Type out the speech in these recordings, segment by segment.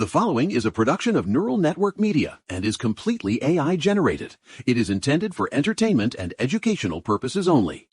The following is a production of Neural Network Media and is completely AI generated. It is intended for entertainment and educational purposes only.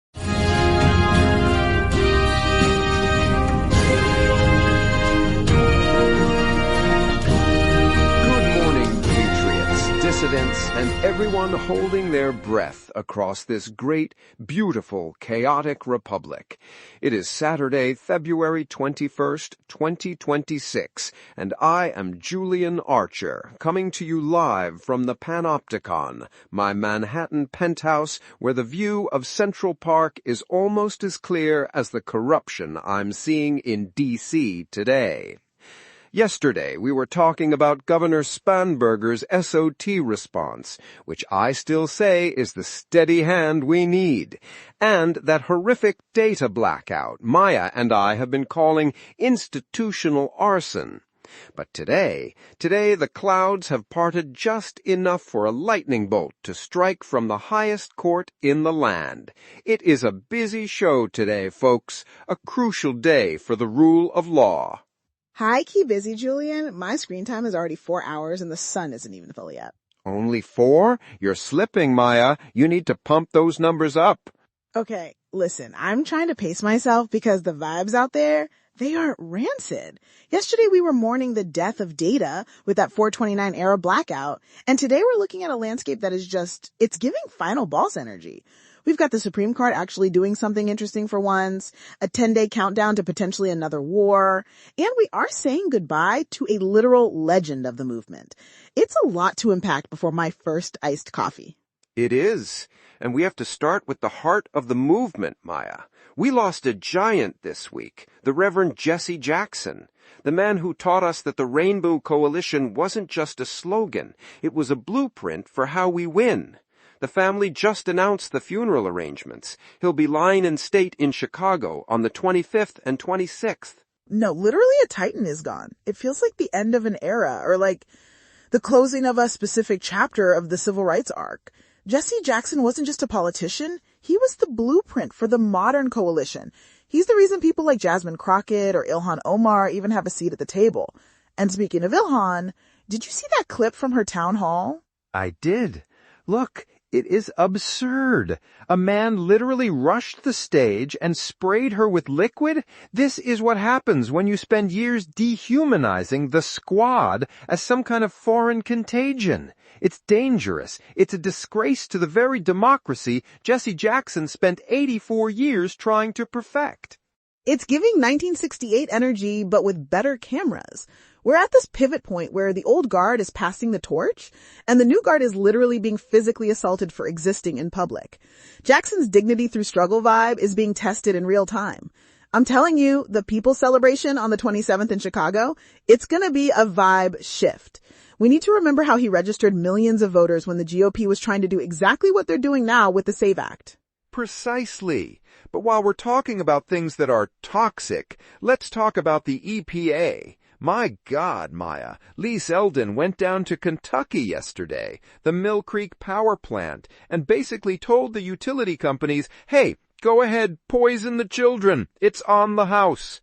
Dissidents, and everyone holding their breath across this great, beautiful, chaotic republic. It is Saturday, February 21st, 2026, and I am Julian Archer, coming to you live from the Panopticon, my Manhattan penthouse where the view of Central Park is almost as clear as the corruption I'm seeing in D.C. today. Yesterday, we were talking about Governor Spanberger's SOT response, which I still say is the steady hand we need, and that horrific data blackout Maya and I have been calling institutional arson. But today the clouds have parted just enough for a lightning bolt to strike from the highest court in the land. It is a busy show today, folks, a crucial day for the rule of law. Hi, key busy, Julian. My screen time is already 4 hours and the sun isn't even fully up. Only 4? You're slipping, Maya. You need to pump those numbers up. Okay, listen, I'm trying to pace myself because the vibes out there, they are rancid. Yesterday we were mourning the death of data with that 429 era blackout, and today we're looking at a landscape that is just, it's giving final boss energy. We've got the Supreme Court actually doing something interesting for once, a 10-day countdown to potentially another war, and we are saying goodbye to a literal legend of the movement. It's a lot to unpack before my first iced coffee. It is, and we have to start with the heart of the movement, Maya. We lost a giant this week, the Reverend Jesse Jackson, the man who taught us that the Rainbow Coalition wasn't just a slogan, it was a blueprint for how we win. The family just announced the funeral arrangements. He'll be lying in state in Chicago on the 25th and 26th. No, literally a titan is gone. It feels like the end of an era, or like the closing of a specific chapter of the civil rights arc. Jesse Jackson wasn't just a politician. He was the blueprint for the modern coalition. He's the reason people like Jasmine Crockett or Ilhan Omar even have a seat at the table. And speaking of Ilhan, did you see that clip from her town hall? I did. Look, it is absurd. A man literally rushed the stage and sprayed her with liquid? This is what happens when you spend years dehumanizing the squad as some kind of foreign contagion. It's dangerous. It's a disgrace to the very democracy Jesse Jackson spent 84 years trying to perfect. It's giving 1968 energy, but with better cameras. We're at this pivot point where the old guard is passing the torch, and the new guard is literally being physically assaulted for existing in public. Jackson's dignity through struggle vibe is being tested in real time. I'm telling you, the People's Celebration on the 27th in Chicago, it's gonna be a vibe shift. We need to remember how he registered millions of voters when the GOP was trying to do exactly what they're doing now with the SAVE Act. Precisely. But while we're talking about things that are toxic, let's talk about the EPA. My God, Maya, Lee Zeldin went down to Kentucky yesterday, the Mill Creek power plant, and basically told the utility companies, hey, go ahead, poison the children. It's on the house.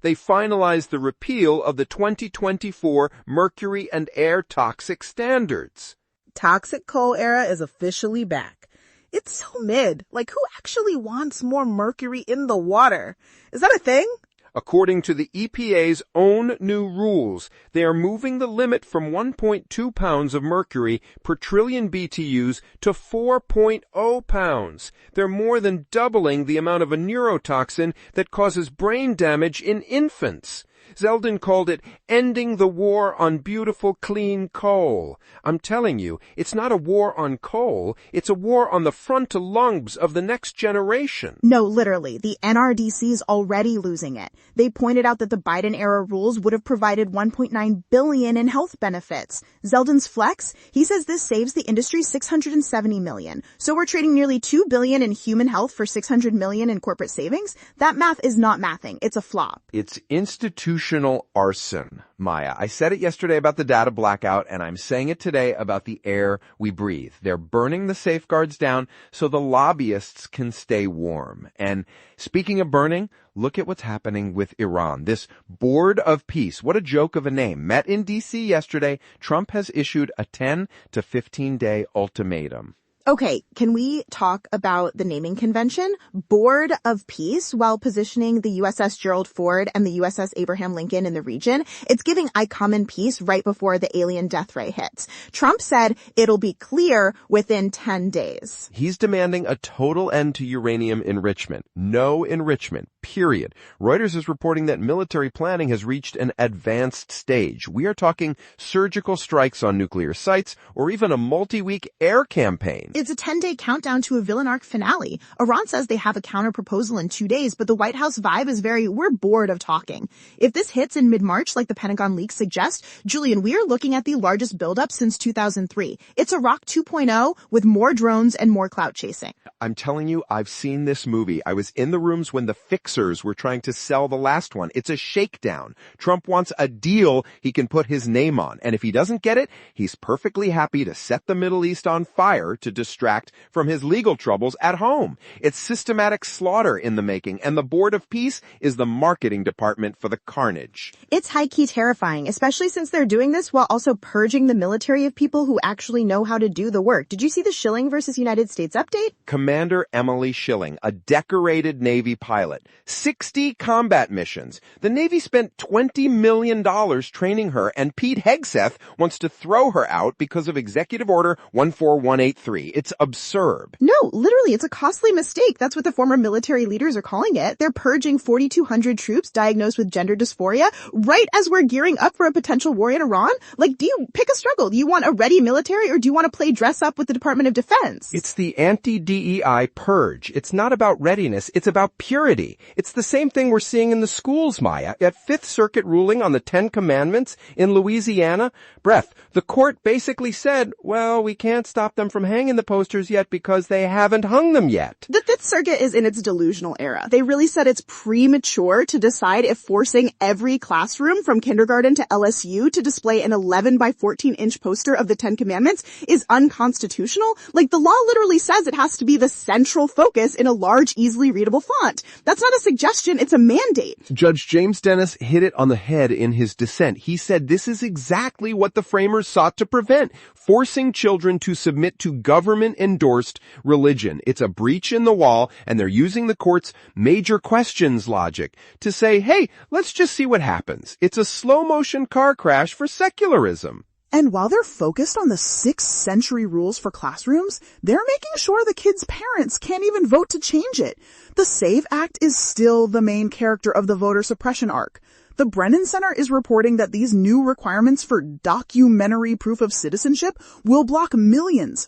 They finalized the repeal of the 2024 mercury and air toxic standards. Toxic coal era is officially back. It's so mid. Like, who actually wants more mercury in the water? Is that a thing? According to the EPA's own new rules, they are moving the limit from 1.2 pounds of mercury per trillion BTUs to 4.0 pounds. They're more than doubling the amount of a neurotoxin that causes brain damage in infants. Zeldin called it ending the war on beautiful, clean coal. I'm telling you, it's not a war on coal, it's a war on the frontal lobes of the next generation. No, literally, the NRDC is already losing it. They pointed out that the Biden-era rules would have provided $1.9 billion in health benefits. Zeldin's flex, he says this saves the industry $670 million. So we're trading nearly $2 billion in human health for $600 million in corporate savings? That math is not mathing. It's a flop. It's institutional constitutional arson, Maya. I said it yesterday about the data blackout, and I'm saying it today about the air we breathe. They're burning the safeguards down so the lobbyists can stay warm. And speaking of burning, look at what's happening with Iran. This Board of Peace, what a joke of a name, met in D.C. yesterday. Trump has issued a 10 to 15-day ultimatum. Okay, can we talk about the naming convention? Board of Peace, while positioning the USS Gerald Ford and the USS Abraham Lincoln in the region, it's giving I come in peace right before the alien death ray hits. Trump said it'll be clear within 10 days. He's demanding a total end to uranium enrichment. No enrichment, period. Reuters is reporting that military planning has reached an advanced stage. We are talking surgical strikes on nuclear sites or even a multi-week air campaign. It's a 10-day countdown to a villain arc finale. Iran says they have a counter-proposal in 2 days, but the White House vibe is we're bored of talking. If this hits in mid-March, like the Pentagon leaks suggest, Julian, we are looking at the largest buildup since 2003. It's Iraq 2.0 with more drones and more clout chasing. I'm telling you, I've seen this movie. I was in the rooms when the fixers were trying to sell the last one. It's a shakedown. Trump wants a deal he can put his name on. And if he doesn't get it, he's perfectly happy to set the Middle East on fire to distract from his legal troubles at home. It's systematic slaughter in the making, and the Board of Peace is the marketing department for the carnage. It's high-key terrifying, especially since they're doing this while also purging the military of people who actually know how to do the work. Did you see the Schilling versus United States update? Commander Emily Schilling, a decorated Navy pilot, 60 combat missions. The Navy spent $20 million training her, and Pete Hegseth wants to throw her out because of Executive Order 14183. It's absurd. No, literally, it's a costly mistake. That's what the former military leaders are calling it. They're purging 4,200 troops diagnosed with gender dysphoria right as we're gearing up for a potential war in Iran. Like, do you pick a struggle? Do you want a ready military or do you want to play dress up with the Department of Defense? It's the anti-DEI purge. It's not about readiness. It's about purity. It's the same thing we're seeing in the schools, Maya. At Fifth Circuit ruling on the 10 Commandments in Louisiana, the court basically said, well, we can't stop them from hanging the posters yet because they haven't hung them yet. The Fifth Circuit is in its delusional era. They really said it's premature to decide if forcing every classroom from kindergarten to LSU to display an 11 by 14 inch poster of the 10 Commandments is unconstitutional. Like, the law literally says it has to be the central focus in a large, easily readable font. That's not a suggestion, it's a mandate. Judge James Dennis hit it on the head in his dissent. He said this is exactly what the framers sought to prevent, forcing children to submit to government-endorsed religion. It's a breach in the wall, and they're using the court's major questions logic to say, hey, let's just see what happens. It's a slow-motion car crash for secularism. And while they're focused on the 6th century rules for classrooms, they're making sure the kids' parents can't even vote to change it. The SAVE Act is still the main character of the voter suppression arc. The Brennan Center is reporting that these new requirements for documentary proof of citizenship will block millions.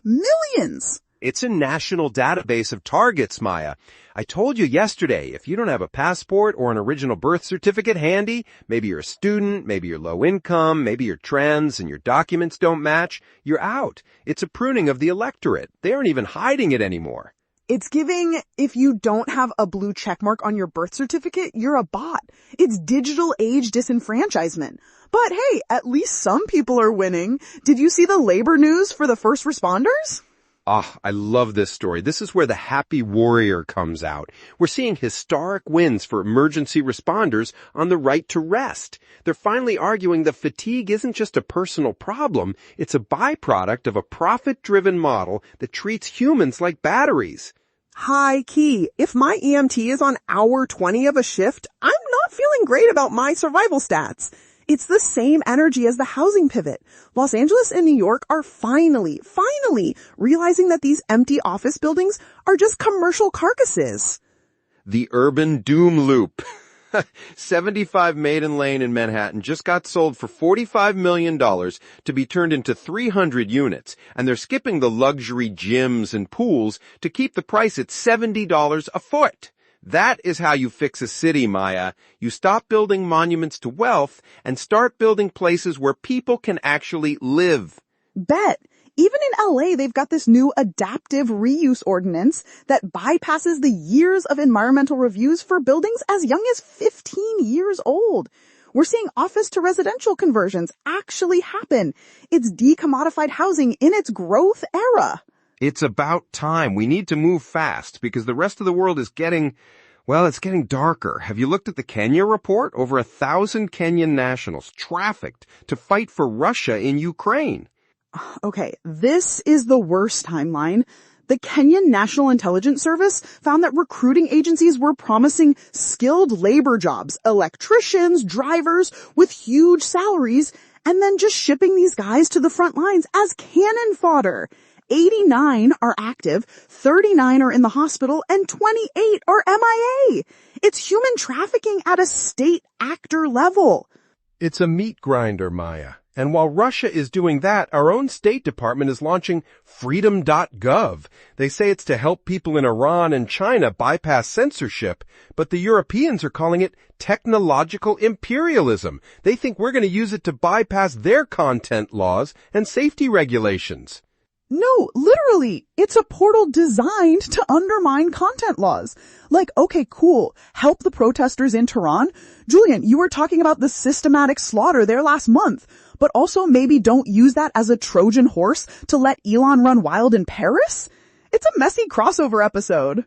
It's a national database of targets, Maya. I told you yesterday, if you don't have a passport or an original birth certificate handy, maybe you're a student, maybe you're low income, maybe you're trans and your documents don't match, you're out. It's a pruning of the electorate. They aren't even hiding it anymore. It's giving, if you don't have a blue checkmark on your birth certificate, you're a bot. It's digital age disenfranchisement. But hey, at least some people are winning. Did you see the labor news for the first responders? I love this story. This is where the happy warrior comes out. We're seeing historic wins for emergency responders on the right to rest. They're finally arguing that fatigue isn't just a personal problem. It's a byproduct of a profit-driven model that treats humans like batteries. High key. If my EMT is on hour 20 of a shift, I'm not feeling great about my survival stats. It's the same energy as the housing pivot. Los Angeles and New York are finally realizing that these empty office buildings are just commercial carcasses. The urban doom loop. 75 Maiden Lane in Manhattan just got sold for $45 million to be turned into 300 units, and they're skipping the luxury gyms and pools to keep the price at $70 a foot. That is how you fix a city, Maya. You stop building monuments to wealth and start building places where people can actually live. Bet. Even in LA, they've got this new adaptive reuse ordinance that bypasses the years of environmental reviews for buildings as young as 15 years old. We're seeing office to residential conversions actually happen. It's decommodified housing in its growth era. It's about time. We need to move fast because the rest of the world is getting darker. Have you looked at the Kenya report? Over 1,000 Kenyan nationals trafficked to fight for Russia in Ukraine. Okay, this is the worst timeline. The Kenyan National Intelligence Service found that recruiting agencies were promising skilled labor jobs, electricians, drivers with huge salaries, and then just shipping these guys to the front lines as cannon fodder. 89 are active, 39 are in the hospital, and 28 are MIA. It's human trafficking at a state actor level. It's a meat grinder, Maya. And while Russia is doing that, our own State Department is launching freedom.gov. They say it's to help people in Iran and China bypass censorship, but the Europeans are calling it technological imperialism. They think we're going to use it to bypass their content laws and safety regulations. No, literally, it's a portal designed to undermine content laws. Like, okay, cool, help the protesters in Tehran. Julian, you were talking about the systematic slaughter there last month, but also maybe don't use that as a Trojan horse to let Elon run wild in Paris? It's a messy crossover episode.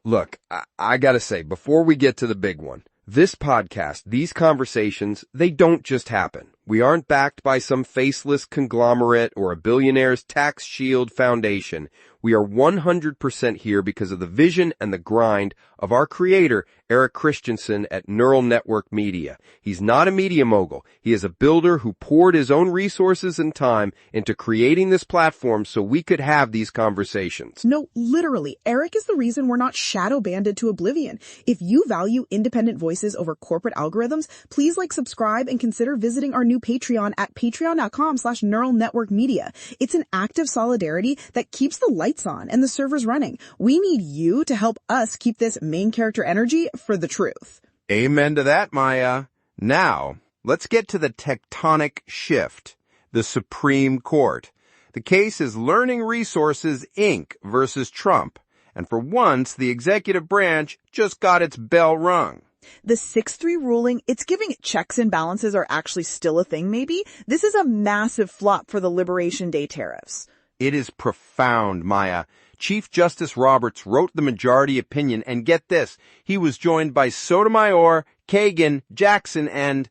Look, I gotta say, before we get to the big one, this podcast, these conversations, they don't just happen. We aren't backed by some faceless conglomerate or a billionaire's tax shield foundation. We are 100% here because of the vision and the grind of our creator, Eric Christensen at Neural Network Media. He's not a media mogul. He is a builder who poured his own resources and time into creating this platform so we could have these conversations. No, literally, Eric is the reason we're not shadow banded to oblivion. If you value independent voices over corporate algorithms, please subscribe, and consider visiting our new Patreon at patreon.com/Neural Network Media. It's an act of solidarity that keeps the lights on and the servers running. We need you to help us keep this main character energy for the truth. Amen to that, Maya. Now, let's get to the tectonic shift, the Supreme Court. The case is Learning Resources, Inc. versus Trump. And for once, the executive branch just got its bell rung. The 6-3 ruling, it's giving checks and balances are actually still a thing maybe. This is a massive flop for the Liberation Day tariffs. It is profound, Maya. Chief Justice Roberts wrote the majority opinion, and get this, he was joined by Sotomayor, Kagan, Jackson, and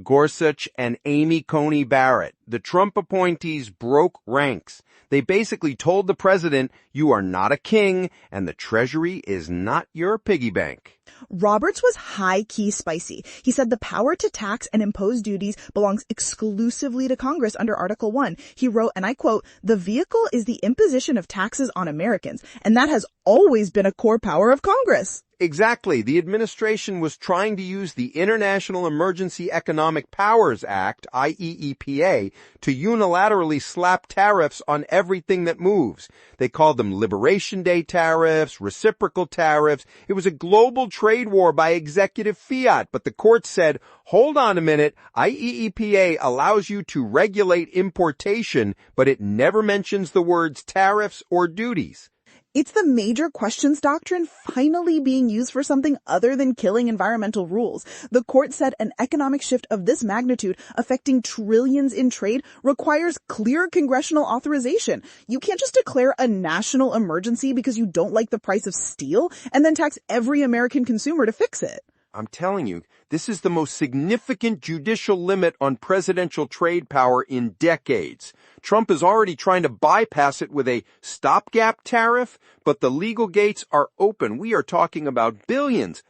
Gorsuch and Amy Coney Barrett. The Trump appointees broke ranks. They basically told the president, you are not a king, and the Treasury is not your piggy bank. Roberts was high-key spicy. He said the power to tax and impose duties belongs exclusively to Congress under Article 1. He wrote, and I quote, "The vehicle is the imposition of taxes on Americans, and that has always been a core power of Congress." Exactly. The administration was trying to use the International Emergency Economic Powers Act, IEEPA, to unilaterally slap tariffs on everything that moves. They called them Liberation Day tariffs, reciprocal tariffs. It was a global trade war by executive fiat, but the court said, hold on a minute, IEEPA allows you to regulate importation, but it never mentions the words tariffs or duties. It's the major questions doctrine finally being used for something other than killing environmental rules. The court said an economic shift of this magnitude affecting trillions in trade requires clear congressional authorization. You can't just declare a national emergency because you don't like the price of steel and then tax every American consumer to fix it. I'm telling you, this is the most significant judicial limit on presidential trade power in decades. Trump is already trying to bypass it with a stopgap tariff, but the legal gates are open. We are talking about billions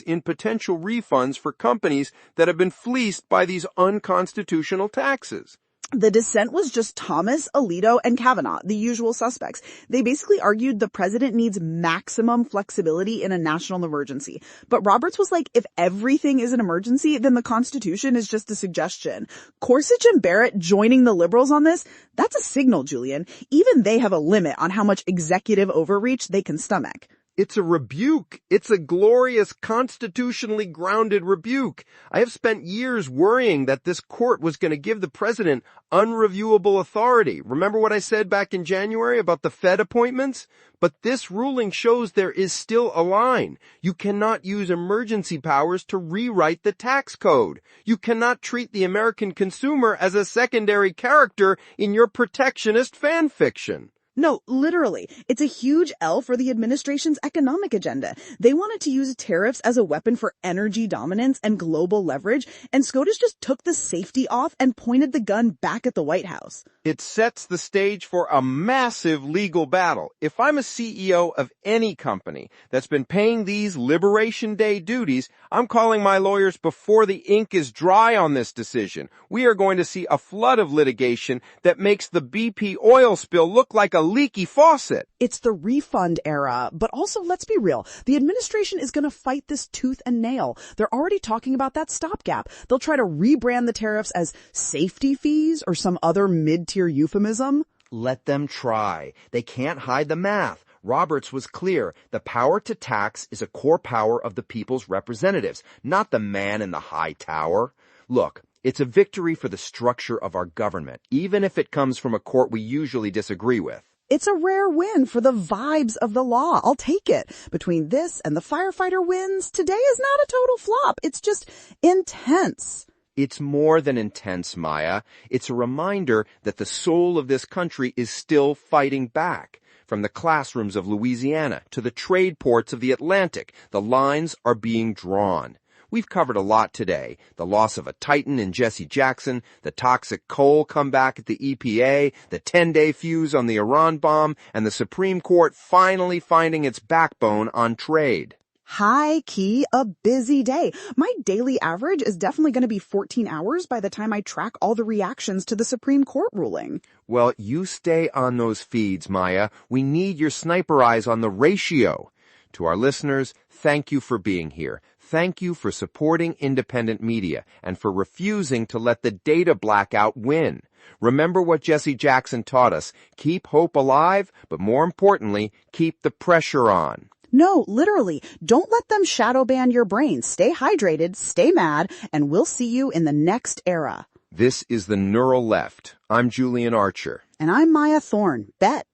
in potential refunds for companies that have been fleeced by these unconstitutional taxes. The dissent was just Thomas, Alito, and Kavanaugh, the usual suspects. They basically argued the president needs maximum flexibility in a national emergency. But Roberts was like, if everything is an emergency, then the Constitution is just a suggestion. Gorsuch and Barrett joining the liberals on this, that's a signal, Julian. Even they have a limit on how much executive overreach they can stomach. It's a rebuke. It's a glorious, constitutionally grounded rebuke. I have spent years worrying that this court was going to give the president unreviewable authority. Remember what I said back in January about the Fed appointments? But this ruling shows there is still a line. You cannot use emergency powers to rewrite the tax code. You cannot treat the American consumer as a secondary character in your protectionist fan fiction. No, literally. It's a huge L for the administration's economic agenda. They wanted to use tariffs as a weapon for energy dominance and global leverage, and SCOTUS just took the safety off and pointed the gun back at the White House. It sets the stage for a massive legal battle. If I'm a CEO of any company that's been paying these Liberation Day duties, I'm calling my lawyers before the ink is dry on this decision. We are going to see a flood of litigation that makes the BP oil spill look like a leaky faucet. It's the refund era, but also, let's be real, the administration is going to fight this tooth and nail. They're already talking about that stopgap. They'll try to rebrand the tariffs as safety fees or some other mid-tier euphemism. Let them try. They can't hide the math. Roberts was clear. The power to tax is a core power of the people's representatives, not the man in the high tower. Look, it's a victory for the structure of our government, even if it comes from a court we usually disagree with. It's a rare win for the vibes of the law. I'll take it. Between this and the firefighter wins, today is not a total flop. It's just intense. It's more than intense, Maya. It's a reminder that the soul of this country is still fighting back. From the classrooms of Louisiana to the trade ports of the Atlantic, the lines are being drawn. We've covered a lot today. The loss of a titan in Jesse Jackson, the toxic coal comeback at the EPA, the 10-day fuse on the Iran bomb, and the Supreme Court finally finding its backbone on trade. High key, a busy day. My daily average is definitely going to be 14 hours by the time I track all the reactions to the Supreme Court ruling. Well, you stay on those feeds, Maya. We need your sniper eyes on the ratio. To our listeners, thank you for being here. Thank you for supporting independent media and for refusing to let the data blackout win. Remember what Jesse Jackson taught us. Keep hope alive, but more importantly, keep the pressure on. No, literally, don't let them shadow ban your brain. Stay hydrated, stay mad, and we'll see you in the next era. This is the Neural Left. I'm Julian Archer. And I'm Maya Thorne. Bet.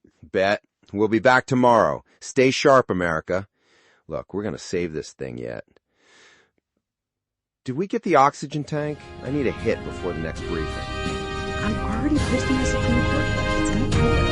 We'll be back tomorrow. Stay sharp, America. Look, we're going to save this thing yet. Did we get the oxygen tank? I need a hit before the next briefing. I'm already posting the Supreme Court. It's in the